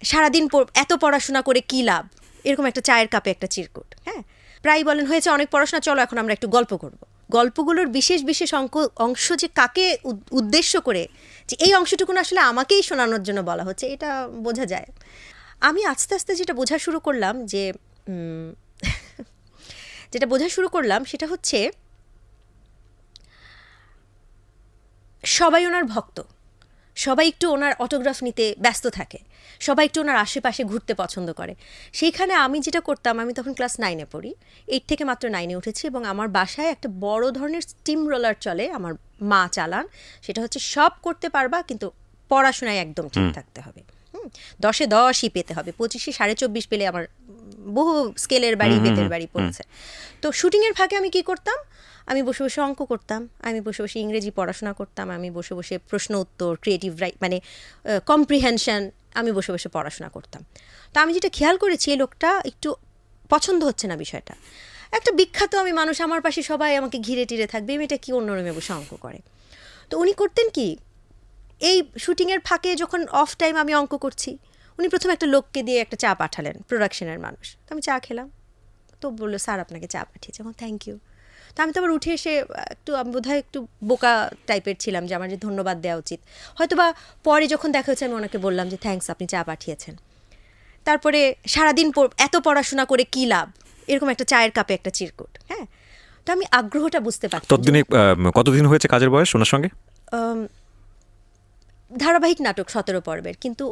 সারাদিন এত পড়াশোনা করে কী লাভ, এরকম একটা চায়ের কাপে একটা চিরকুট। হ্যাঁ, প্রায় বলেন হয়েছে অনেক পড়াশোনা, চলো এখন আমরা একটু গল্প করব। গল্পগুলোর বিশেষ বিশেষ অংশ যে কাকে উদ্দেশ্য করে, যে এই অংশটুকু আসলে আমাকেই শোনানোর জন্য বলা হচ্ছে, এটা বোঝা যায়। আমি আস্তে আস্তে যেটা বোঝা শুরু করলাম সেটা হচ্ছে সবাই ওনার ভক্ত, সবাই একটু ওনার অটোগ্রাফ নিতে ব্যস্ত থাকে, সবাই একটু ওনার আশেপাশে ঘুরতে পছন্দ করে। সেইখানে আমি যেটা করতাম, আমি তখন ক্লাস 9-এ পড়ি, 8 থেকে মাত্র 9-এ উঠেছি, এবং আমার বাসায় একটা বড় ধরনের স্টিম রোলার চলে, আমার মা চালান। সেটা হচ্ছে সব করতে পারবা, কিন্তু পড়াশোনায় একদম ঠিক থাকতে হবে। 10-এ 10ই পেতে হবে, 25-এ 24.5 পেলে আমার বহু স্কেলের বাড়ি, বেতের বাড়ি পড়েছে। তো শুটিংয়ের ফাঁকে আমি কি করতাম, আমি বসে বসে অঙ্ক করতাম, আমি বসে বসে ইংরেজি পড়াশোনা করতাম, আমি বসে বসে প্রশ্ন উত্তর, ক্রিয়েটিভ মানে কম্প্রিহেনশন, আমি বসে বসে পড়াশোনা করতাম। তো আমি যেটা খেয়াল করেছি, এই লোকটা একটু পছন্দ হচ্ছে না বিষয়টা। একটা বিখ্যাত আমি মানুষ, আমার পাশে সবাই আমাকে ঘিরে টিরে থাকবে, মেয়েটা কি অন্য রুমে বসে অঙ্ক করে। তো উনি করতেন কি, এই শুটিংয়ের ফাঁকে যখন অফ টাইম আমি অঙ্ক করছি, উনি প্রথমে একটা লোককে দিয়ে একটা চা পাঠালেন, প্রোডাকশনের মানুষ। তো আমি চা খেলাম, তো বললো স্যার আপনাকে চা পাঠিয়েছে, আমার থ্যাংক ইউ। তো আমি তো আবার উঠে এসে আমি বোধহয় একটু বোকা টাইপের ছিলাম, যে আমার যে ধন্যবাদ দেওয়া উচিত, হয়তো বা পরে যখন দেখা হচ্ছে আমি ওনাকে বললাম যে থ্যাঙ্কস, আপনি চা পাঠিয়েছেন। তারপরে সারাদিন এত পড়াশোনা করে কী লাভ, এরকম একটা চায়ের কাপে একটা চিরকুট। হ্যাঁ, তো আমি আগ্রহটা বুঝতে পারছি। ততদিনে কতদিন হয়েছে কাজের বয়স ওনার সঙ্গে? ধারাবাহিক নাটক 17 পর্বের, কিন্তু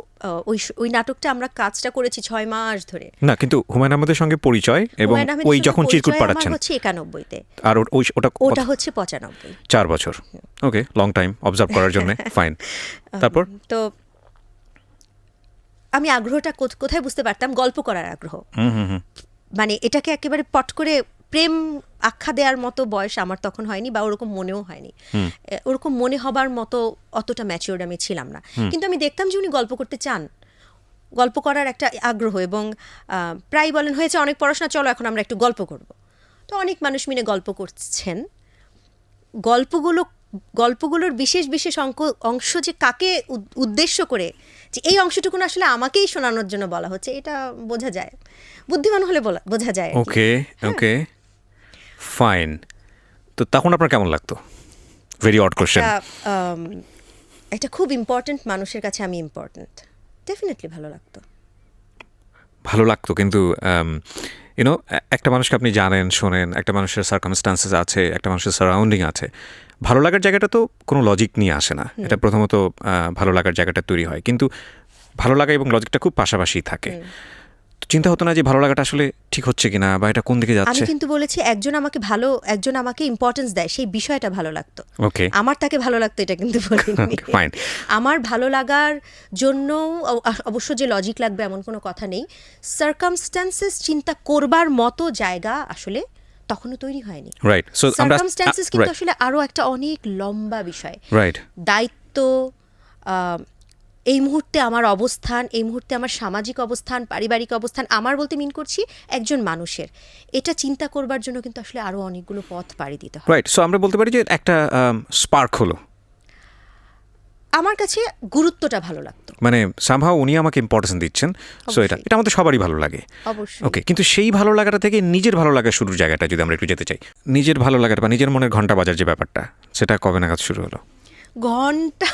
ওই নাটকটা আমরা কাজটা করেছি 6 মাস ধরে। না, কিন্তু হুমায়ুন আহমেদের সঙ্গে পরিচয় এবং ওই যখন চিরকুট পাঠাচ্ছেন হচ্ছে 91-তে, আর ওটা হচ্ছে 95। 4 বছর। ওকে, লং টাইম অবজার্ভ করার জন্য। ফাইন। তারপর তো আমি আগ্রহটা কোথায় বুঝতে পারতাম, গল্প করার আগ্রহ। মানে এটাকে একেবারে পট করে প্রেম আখ্যা দেওয়ার মতো বয়স আমার তখন হয়নি, বা ওরকম মনেও হয়নি, ওরকম মনে হবার মতো অতটা ম্যাচিওর্ড আমি ছিলাম না। কিন্তু আমি দেখতাম যে উনি গল্প করতে চান, গল্প করার একটা আগ্রহ, এবং প্রায় বলেন হয়েছে অনেক পড়াশোনা, চলো এখন আমরা একটু গল্প করব। তো অনেক মানুষ মিলে গল্প করছেন। গল্পগুলোর বিশেষ বিশেষ অংশ যে কাকে উদ্দেশ্য করে, যে এই অংশটুকু আসলে আমাকেই শোনানোর জন্য বলা হচ্ছে, এটা বোঝা যায়, বুদ্ধিমান হলে বোঝা যায়। ওকে ওকে ফাইন। তো তখন আপনার কেমন লাগতো? Very odd question. একটা খুব ইম্পর্ট্যান্ট মানুষের কাছে আমি ইম্পর্ট্যান্ট, ডেফিনেটলি ভালো লাগতো, কিন্তু ইউনো একটা মানুষকে আপনি জানেন, শোনেন, একটা মানুষের সার্কামস্টান্সেস আছে, একটা মানুষের সারাউন্ডিং আছে, ভালো লাগার জায়গাটা তো কোনো লজিক নিয়ে আসে না। এটা প্রথমত ভালো লাগার জায়গাটা তৈরি হয়, কিন্তু ভালো লাগা এবং লজিকটা খুব পাশাপাশি থাকে। চিন্তা হতো না যে ভালো লাগাটা আসলে ঠিক হচ্ছে কিনা, বা এটা কোন দিকে যাচ্ছে। আমি কিন্তু বলেছি একজন আমাকে ইম্পর্টেন্স দেয়, সেই বিষয়টা ভালো লাগতো। ওকে, আমার তাকে ভালো লাগতো এটা কিন্তু বলিনি। ফাইন। আমার ভালো লাগার জন্য অবশ্য যে লজিক লাগবে এমন কোনো কথা নেই। সার্কামস্ট্যান্সেস চিন্তা করবার মতো জায়গা আসলে তখনও তৈরি হয়নি। রাইট। সো সার্কামস্ট্যান্সেস কিন্তু আসলে আরো একটা অনেক লম্বা বিষয়। রাইট। দায়িত্ব, এই মুহূর্তে আমার অবস্থান, এই মুহূর্তে আমার সামাজিক অবস্থান, পারিবারিক অবস্থান, আমার বলতে মিন করছি একজন মানুষের, এটা চিন্তা করবার জন্য কিন্তু আসলে আরো অনেকগুলো পথ পাড়ি দিতে হয়। রাইট। সো আমরা বলতে পারি যে একটা স্পার্ক হলো। আমার কাছে গুরুত্বটা ভালো লাগতো, মানে সামহাও উনি আমাকে ইম্পর্টেন্স দিচ্ছেন। সো এটা আমাদের সবারই ভালো লাগে, অবশ্যই। ওকে। কিন্তু সেই ভালো লাগাটা থেকে নিজের ভালো লাগা শুরুর জায়গাটা যদি আমরা একটু যেতে চাই, নিজের ভালো লাগাটা বা নিজের মনের ঘন্টা বাজার যে ব্যাপারটা, সেটা কবে নাগাদ শুরু হলো? ঘন্টা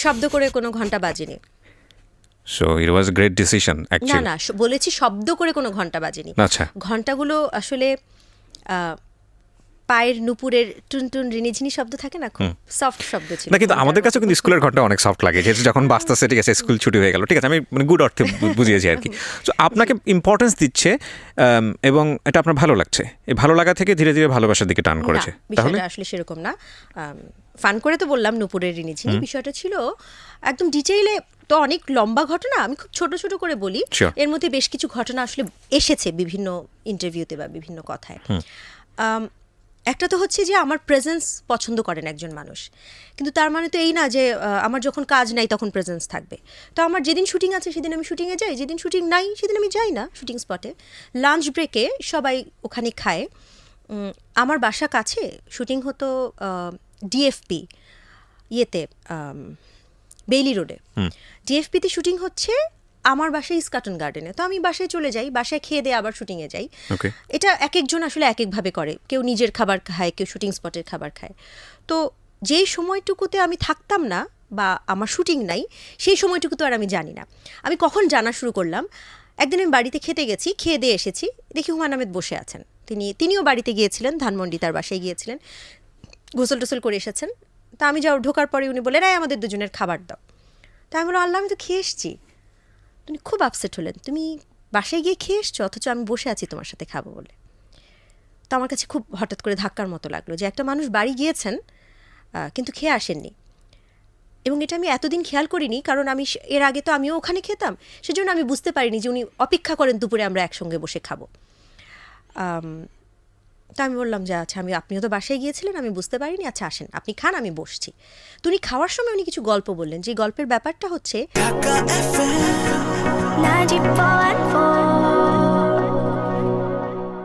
শব্দ করে কোনো ঘন্টা বাজেনি। So it was a great decision actually. না, বলেছি শব্দ করে কোনো ঘন্টা বাজেনি। আচ্ছা। ঘন্টাগুলো আসলে পায়ের নুপুরের টুনটুন রিনিঝিনি শব্দ থাকে না, খুব সফট শব্দ ছিল। না, কিন্তু আমাদের কাছে কিন্তু স্কুলের ঘন্টা অনেক সফট লাগে, যেহেতু যখন বাস্তাছে, ঠিক আছে, স্কুল ছুটি হয়ে গেল, ঠিক আছে, আমি মানে গুড অর্থে বুঝিয়েছি আর কি। সো আপনাকে ইম্পর্টেন্স দিচ্ছে এবং এটা আপনার ভালো লাগছে, এই ভালো লাগা থেকে ধীরে ধীরে ভালোবাসার দিকে টান করেছে। তাহলে আসলে সেরকম না, ফান করে তো বললাম নুপুরের রিনিঝিনি, বিষয়টা ছিল একদম ডিটেইলে, তো অনেক লম্বা ঘটনা, আমি খুব ছোট ছোট করে বলি। এর মধ্যে বেশ কিছু ঘটনা আসলে এসেছে বিভিন্ন ইন্টারভিউতে বা বিভিন্ন কথায়। একটা তো হচ্ছে যে আমার প্রেজেন্স পছন্দ করেন একজন মানুষ, কিন্তু তার মানে তো এই না যে আমার যখন কাজ নাই তখন প্রেজেন্স থাকবে। তো আমার যেদিন শুটিং আছে সেদিন আমি শুটিংয়ে যাই, যেদিন শুটিং নাই সেদিন আমি যাই না শুটিং স্পটে। লাঞ্চ ব্রেকে সবাই ওখানে খায়। আমার বাসা কাছে, শুটিং হতো ডিএফপি ইয়েতে, বেইলি রোডে। ডিএফপিতে শুটিং হচ্ছে, আমার বাসায় ইস্কাটন গার্ডেনে। তো আমি বাসায় চলে যাই, বাসায় খেয়ে দিয়ে আবার শুটিংয়ে যাই। ওকে। এটা এক একজন আসলে এক একভাবে করে, কেউ নিজের খাবার খায়, কেউ শুটিং স্পটের খাবার খায়। তো যেই সময়টুকুতে আমি থাকতাম না বা আমার শুটিং নাই, সেই সময়টুকু তো আর আমি জানি না। আমি কখন জানা শুরু করলাম, একদিন আমি বাড়িতে খেতে গেছি, খেয়ে দিয়ে এসেছি, দেখি হুমায়ুন আহমেদ বসে আছেন। তিনিও বাড়িতে গিয়েছিলেন, ধানমন্ডি তার বাসায় গিয়েছিলেন, গোসল টোসল করে এসেছেন। তা আমি যাও ঢোকার পরে উনি বললেন, এই আমাদের দুজনের খাবার দাও। তা আমি বললাম, আল্লাহ, আমি তো খেয়ে এসছি। তুমি খুব আপসেট হলেন, তুমি বাসায় গিয়ে খেয়ে এসছো, অথচ আমি বসে আছি তোমার সাথে খাবো বলে। তো আমার কাছে খুব হঠাৎ করে ধাক্কার মতো লাগলো যে একটা মানুষ বাড়ি গিয়েছেন কিন্তু খেয়ে আসেননি। এবং এটা আমি এতদিন খেয়াল করিনি, কারণ আমি এর আগে তো আমিও ওখানে খেতাম, সেজন্য আমি বুঝতে পারিনি যে উনি অপেক্ষা করেন দুপুরে আমরা একসঙ্গে বসে খাবো। তো আমি বললাম যে আচ্ছা, আপনিও তো বাসায় গিয়েছিলেন, আমি বুঝতে পারিনি, আচ্ছা আসেন আপনি খান, আমি বসছি। তো উনি খাওয়ার সময় উনি কিছু গল্প বললেন, যে গল্পের ব্যাপারটা হচ্ছে